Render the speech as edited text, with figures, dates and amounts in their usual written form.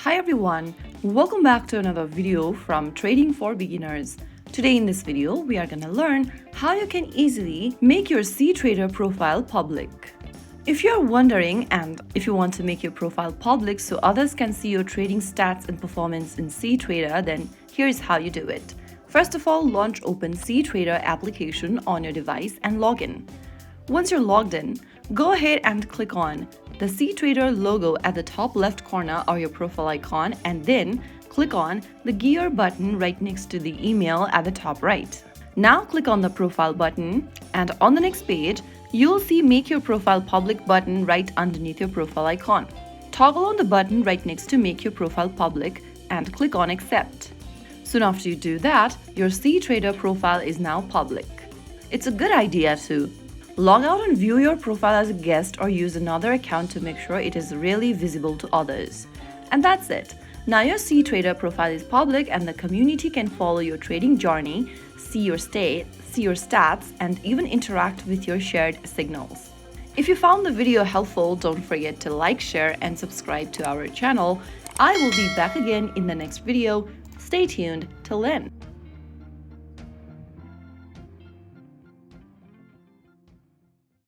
Hi everyone, welcome back to another video from Trading for Beginners. Today in this video, we are going to learn how you can easily make your cTrader profile public. If you're wondering and if you want to make your profile public so others can see your trading stats and performance in cTrader, then here's how you do it. First of all, launch open cTrader application on your device and log in. Once you're logged in, go ahead and click on the cTrader logo at the top left corner or your profile icon, and then click on the gear button right next to the email at the top right. Now click on the profile button, and on the next page, you'll see Make Your Profile Public button right underneath your profile icon. Toggle on the button right next to Make Your Profile Public and click on Accept. Soon after you do that, your cTrader profile is now public. It's a good idea to log out and view your profile as a guest or use another account to make sure it is really visible to others. And that's it. Now your cTrader profile is public and the community can follow your trading journey, see your stats, and even interact with your shared signals. If you found the video helpful, don't forget to like, share, and subscribe to our channel. I will be back again in the next video. Stay tuned till then.